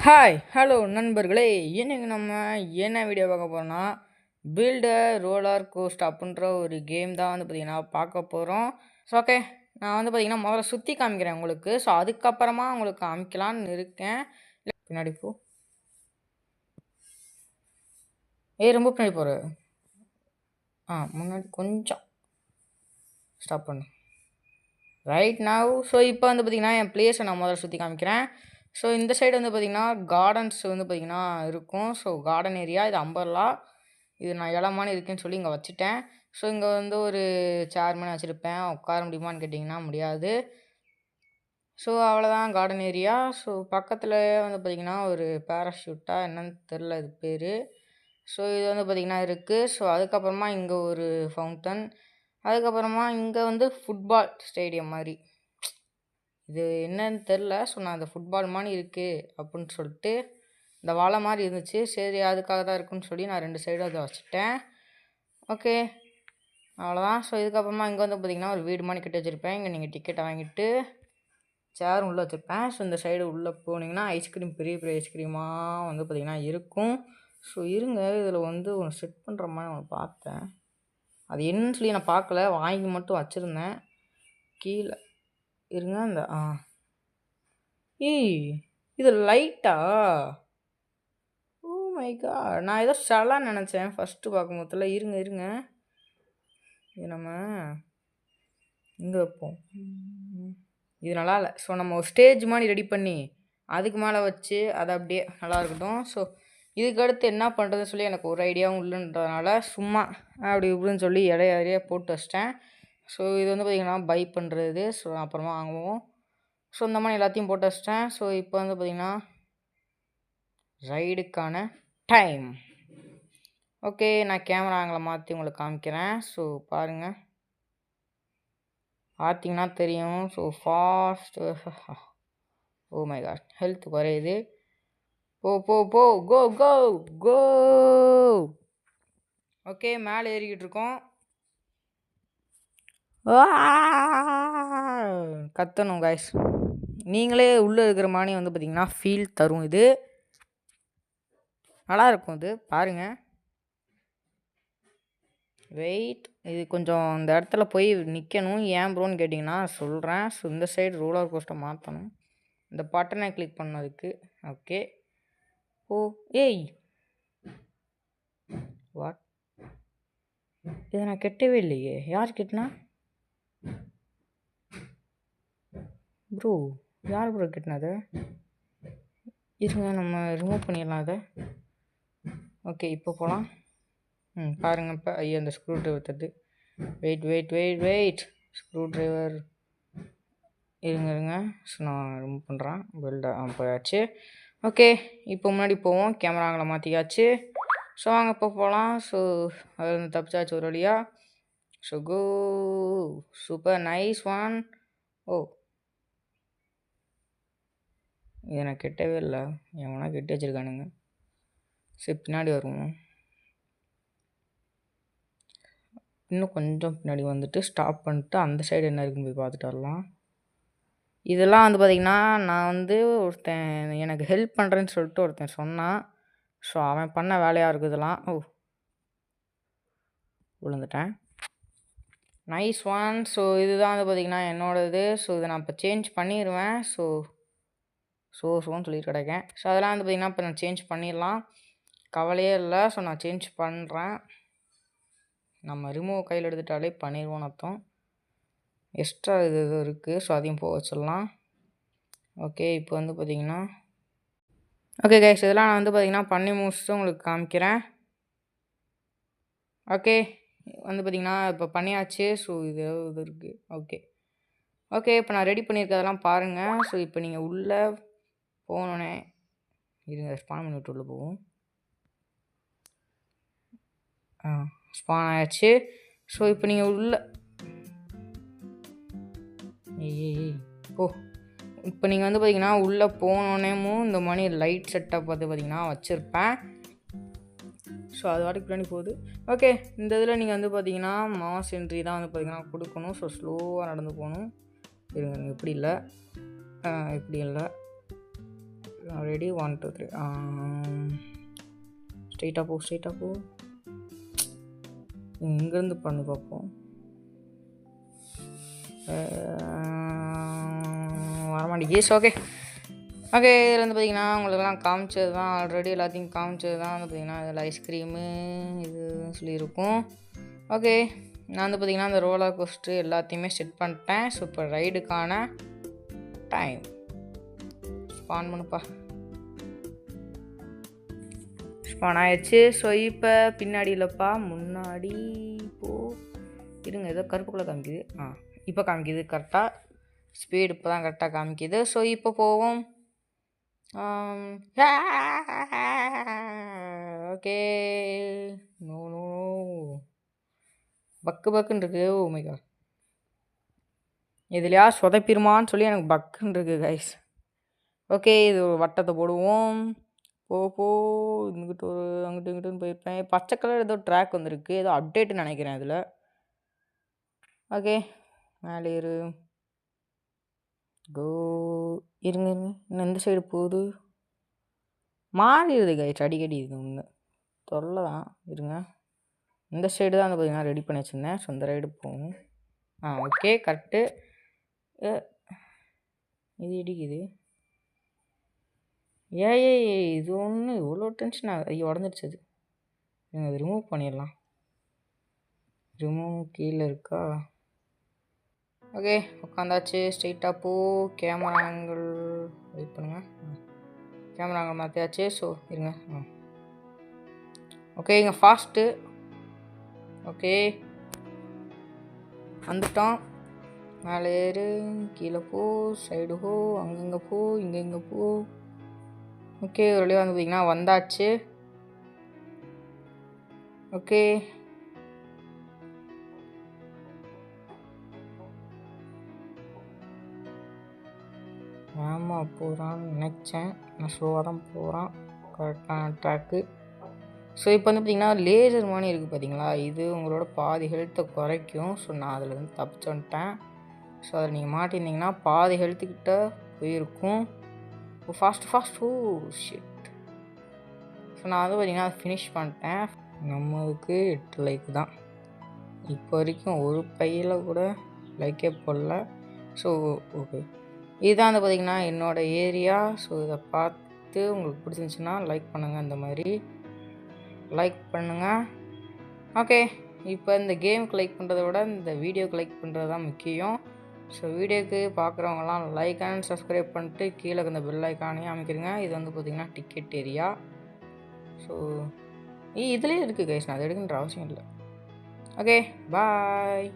Hi hello நண்பர்களே, இன்னைக்கு நம்ம என்ன வீடியோ பார்க்க போகிறோம்னா பில்டர் ரோலர் கோஸ்ட் அப்படின்ற ஒரு கேம் தான் பார்த்திங்கன்னா பார்க்க போகிறோம். ஸோ ஓகே, நான் பார்த்திங்கன்னா முதல்ல சுற்றி காமிக்கிறேன் உங்களுக்கு. ஸோ அதுக்கப்புறமா உங்களுக்கு காமிக்கலான்னு இருக்கேன். பின்னாடி போ. ரொம்ப பின்னாடி போகிற. முன்னாடி கொஞ்சம் ஸ்டாப் பண்ணு. Right now. ஸோ இப்போ பார்த்திங்கன்னா என் பிளேஸை நான் முதல்ல சுற்றி காமிக்கிறேன். ஸோ இந்த சைடு பார்த்திங்கன்னா கார்டன்ஸ் பார்த்திங்கன்னா இருக்கும். ஸோ கார்டன் ஏரியா இது அம்பர்லா. இது நான் இடமான இருக்குன்னு சொல்லி இங்கே வச்சுட்டேன். ஸோ இங்கே ஒரு சேர் மாதிரி வச்சுருப்பேன். உட்கார முடியுமான்னு கேட்டிங்கன்னா முடியாது. ஸோ அவ்வளோதான் கார்டன் ஏரியா. ஸோ பக்கத்தில் பார்த்திங்கன்னா ஒரு பேராஷூட்டா என்னன்னு தெரில இது பேர். ஸோ இது பார்த்திங்கன்னா இருக்குது. ஸோ அதுக்கப்புறமா இங்கே ஒரு ஃபவுண்டன். அதுக்கப்புறமா இங்கே ஃபுட்பால் ஸ்டேடியம் மாதிரி. இது என்னன்னு தெரில. ஸோ நான் அந்த ஃபுட்பால் மாதிரி இருக்குது அப்படின்னு சொல்லிட்டு இந்த வாழை மாதிரி இருந்துச்சு. சரி அதுக்காக தான் இருக்குன்னு சொல்லி நான் 2 சைடும் அதை வச்சுட்டேன். ஓகே அவ்வளோதான். ஸோ இதுக்கப்புறமா இங்கே பார்த்திங்கன்னா ஒரு வீடு மாதிரி கட்டி வச்சுருப்பேன். இங்கே நீங்கள் டிக்கெட்டை வாங்கிட்டு சேரும் உள்ளே வச்சுருப்பேன். ஸோ இந்த சைடு உள்ளே போனீங்கன்னா ஐஸ்கிரீம் பெரிய பெரிய ஐஸ்கிரீமாக பார்த்திங்கன்னா இருக்கும். ஸோ இருங்க, இதில் ஒன்று செட் பண்ணுற மாதிரி ஒன்று பார்த்தேன். அது என்னன்னு சொல்லி நான் பார்க்கல, வாங்கி மட்டும் வச்சுருந்தேன். கீழே இருங்க அந்த இது லைட்டா? ஓ மை காட், நான் ஏதோ ஸ்டலான்னு நினச்சேன் ஃபஸ்ட்டு பார்க்கும்போதுல. இருங்க இது நம்ம இங்கே வைப்போம். இது நல்லா இல்லை. ஸோ நம்ம ஒரு ஸ்டேஜ் மாதிரி ரெடி பண்ணி அதுக்கு மேலே வச்சு அதை அப்படியே நல்லா இருக்கட்டும். ஸோ இதுக்கடுத்து என்ன பண்ணுறதுன்னு சொல்லி எனக்கு ஒரு ஐடியாவும் இல்லைன்றதுனால சும்மா அப்படி இப்படின்னு சொல்லி இடையே போட்டு வச்சிட்டேன். ஸோ இது பார்த்திங்கன்னா பை பண்ணுறது. ஸோ அப்புறமா வாங்குவோம். ஸோ இந்த மாதிரி எல்லாத்தையும் போட்டு வச்சிட்டேன். ஸோ இப்போ பார்த்திங்கன்னா ரைடுக்கான டைம். ஓகே, நான் கேமரா ஆங்கிளை மாற்றி உங்களுக்கு காமிக்கிறேன். ஸோ பாருங்கள், பார்த்தீங்கன்னா தெரியும். So fast. Oh my god, health குறையுது. போ போ போ கோ கோ கோ. ஓகே, மேலே ஏறிக்கிட்டு இருக்கோம். கத்தணும் கைஸ், நீங்களே உள்ளே இருக்கிற மாதிரி பார்த்திங்கன்னா ஃபீல் தரும். இது நல்லாயிருக்கும். இது பாருங்கள். வெயிட், இது கொஞ்சம் இந்த இடத்துல போய் நிற்கணும். ஏன் ப்ரோன்னு கேட்டிங்கன்னா சொல்கிறேன். ஸோ இந்த சைடு ரோலர் கோஸ்ட்டை மாற்றணும். இந்த பட்டனை கிளிக் பண்ணதுக்கு. ஓகே ஓ ஏய் வாட், இதை நான் கெட்டவே இல்லையே. யார் கெட்டினா? ப்ரோ யார் ப்ரோ கெட்டினது? இருங்க, நம்ம ரிமூவ் பண்ணிடலாம் அதை. ஓகே இப்போ போகலாம். பாருங்கள் இப்போ. ஐயோ அந்த ஸ்க்ரூ ட்ரைவர் தட்டு. Wait screw driver. இருங்க. ஸோ நான் ரிமூவ் பண்ணுறேன். போயாச்சு. ஓகே, இப்போ முன்னாடி போவோம். கேமராங்களை மாற்றியாச்சு. ஸோ வாங்க இப்போ போகலாம். ஸோ அது தப்பிச்சாச்சு ஒரு வழியா. So go. Super nice one. ஓ இதை நான் கெட்டவே இல்லை. எவனா கெட்டி வச்சுருக்கானுங்க. சரி பின்னாடி வருவோம். இன்னும் கொஞ்சம் பின்னாடி வந்துட்டு ஸ்டாப் பண்ணிட்டு அந்த சைடு என்ன இருக்குன்னு போய் பார்த்துட்டு வரலாம். இதெல்லாம் பார்த்திங்கன்னா நான் ஒருத்தன் எனக்கு ஹெல்ப் பண்ணுறேன்னு சொல்லிட்டு ஒருத்தன் சொன்னான். ஸோ அவன் பண்ண வேலையாக இருக்குது இதெல்லாம். ஓ விழுந்துட்டேன். Nice one. ஸோ இதுதான் பார்த்திங்கன்னா என்னோடது. ஸோ இதை நான் இப்போ சேஞ்ச் பண்ணிடுவேன். ஸோன்னு சொல்லிட்டு கிடக்கேன். ஸோ அதெல்லாம் பார்த்திங்கன்னா இப்போ நான் சேஞ்ச் பண்ணிடலாம், கவலையே இல்லை. ஸோ நான் சேஞ்ச் பண்ணுறேன். நம்ம ரிமூவ் கையில் எடுத்துட்டாலே பண்ணிடுவோம் அர்த்தம். எக்ஸ்ட்ரா இது இருக்குது. ஸோ அதையும் போக வச்சிடலாம். ஓகே இப்போ பார்த்திங்கன்னா ஓகே கைஸ், இதெல்லாம் நான் பார்த்திங்கன்னா பண்ணி முடிச்சுட்டு உங்களுக்கு காமிக்கிறேன். ஓகே பார்த்திங்கன்னா இப்போ பண்ணியாச்சு. ஸோ இது இருக்குது. ஓகே இப்போ நான் ரெடி பண்ணியிருக்கிறதெல்லாம் பாருங்கள். ஸோ இப்போ நீங்கள் உள்ளே போனோன்னே இருங்க, ஸ்பான் பண்ணி விட்டு உள்ளே போவோம். ஸ்பான் ஆயாச்சு. ஸோ இப்போ நீங்கள் உள்ள ஓ இப்போ நீங்கள் பார்த்திங்கன்னா உள்ளே போனோன்னேமும் இந்த மாதிரி லைட் செட்டப் பார்த்திங்கன்னா வச்சுருப்பேன். ஸோ அது வாட்டுக்கு பின்னாடி போகுது. ஓகே, இந்த இதில் நீங்கள் பார்த்திங்கன்னா மாஸ் என்ட்ரி தான் பார்த்திங்கன்னா கொடுக்கணும். ஸோ ஸ்லோவாக நடந்து போகணும். இருங்க, இப்படி இல்லை. ரெடி 1 2 3 ஸ்ட்ரெயிட்டாக போ இங்கேருந்து பண்ணி பார்ப்போம். வரமாட்டேங்குது. ஓகே இதில் வந்து பார்த்திங்கன்னா உங்களுக்கெல்லாம் காமிச்சது தான், ஆல்ரெடி எல்லாத்தையும் காமிச்சது தான் வந்து பார்த்திங்கன்னா இதில் ஐஸ்கிரீமு இது சொல்லியிருக்கும். ஓகே நான் வந்து பார்த்திங்கன்னா அந்த ரோலர் கோஸ்ட்ரு எல்லாத்தையுமே செட் பண்ணிட்டேன். ஸோ இப்போ ரைடுக்கான டைம் ஸ்பான் பண்ணுப்பா. ஸ்பான் ஆயிடுச்சு. ஸோ இப்போ பின்னாடி இல்லைப்பா, முன்னாடி இருங்க, ஏதோ கருப்புக்குள்ளே காமிக்குது. இப்போ காமிக்குது கரெக்டாக, ஸ்பீடு இப்போ தான் கரெக்டாக காமிக்குது. ஸோ இப்போ போவோம். ஓகே நோ பக்குன்னு இருக்குது. ஓ மை காட், இதுலையா சொதப்பிருமான்னு சொல்லி எனக்கு பக்குன்னு இருக்குது கைஸ். ஓகே இது ஒரு வட்டத்தை போடுவோம். போ இங்கிட்டு அங்கிட்டு இங்கிட்டுன்னு போயிருப்பேன். பச்சை கலர் ஏதோ ட்ராக் வந்திருக்கு, ஏதோ அப்டேட்டுன்னு நினைக்கிறேன் இதில். ஓகே மேலே கோ இருங்க இன்னும் இந்த சைடு போகுது, மாறிடுது கைஸ் அடிக்கடி. இது ஒன்று தொல்லை தான். இருங்க, இந்த சைடு தான் வந்து பார்த்தீங்கன்னா ரெடி பண்ணி வச்சுருந்தேன். ஸோ இந்த ரைடு போகும். Okay correct. இது இடிக்குது. இது ஒன்று இவ்வளோ டென்ஷன் ஐயோ உடஞ்சிடுச்சு. அது ரிமூவ் பண்ணிடலாம். ரிமூவ் கீழே இருக்கா? ஓகே உட்காந்தாச்சு. ஸ்ட்ரெயிட்டாக கேமரா ஆங்கிள் வெயிட் பண்ணுங்க. கேமரா ஆங்கிள் மாற்றியாச்சு. ஸோ இருங்க. ஓகே இங்கே ஃபாஸ்ட்டு. ஓகே வந்துட்டோம். மேலே ஏறு, கீழே சைடு அங்கங்கே இங்கே ஓகே ஒரு வழியாக வந்து பார்த்திங்கன்னா வந்தாச்சு. ஓகே ஆமாம் போகிறான்னு நினச்சேன், நான் ஸ்லோவாக தான் போகிறான். கரெக்டான ட்ராக்கு. ஸோ இப்போ வந்து பார்த்திங்கன்னா லேசர் மாதிரி இருக்குது பார்த்தீங்களா, இது உங்களோட பாதி ஹெல்த்தை குறைக்கும். ஸோ நான் அதில் வந்து தப்பிச்சு வந்துட்டேன். ஸோ அதில் நீங்கள் மாட்டியிருந்தீங்கன்னா பாதி ஹெல்த்துக்கிட்ட போயிருக்கும். Fast shit. ஸோ நான் வந்து பார்த்திங்கன்னா அதை ஃபினிஷ் பண்ணிட்டேன். நம்மளுக்கு 8 லைக் தான் இப்போ வரைக்கும், ஒரு பையில் கூட லைக்கே போடல. ஸோ ஓகே இதுதான் வந்து பார்த்திங்கன்னா என்னோடய ஏரியா. ஸோ இதை பார்த்து உங்களுக்கு பிடிச்சிருந்துச்சுன்னா லைக் பண்ணுங்கள், இந்த மாதிரி லைக் பண்ணுங்கள். ஓகே இப்போ இந்த கேமுக்கு லைக் பண்ணுறத விட இந்த வீடியோக்கு லைக் பண்ணுறது தான் முக்கியம். ஸோ வீடியோக்கு பார்க்குறவங்கலாம் லைக் அண்ட் சப்ஸ்கிரைப் பண்ணிட்டு கீழே இந்த பெல் ஐக்கானையும் அமைக்கிறீங்க. இது வந்து பார்த்திங்கன்னா டிக்கெட் ஏரியா. ஸோ இதுலேயே இருக்குது கைஸ், நான் அதை எடுக்கின்ற அவசியம் இல்லை. Okay bye.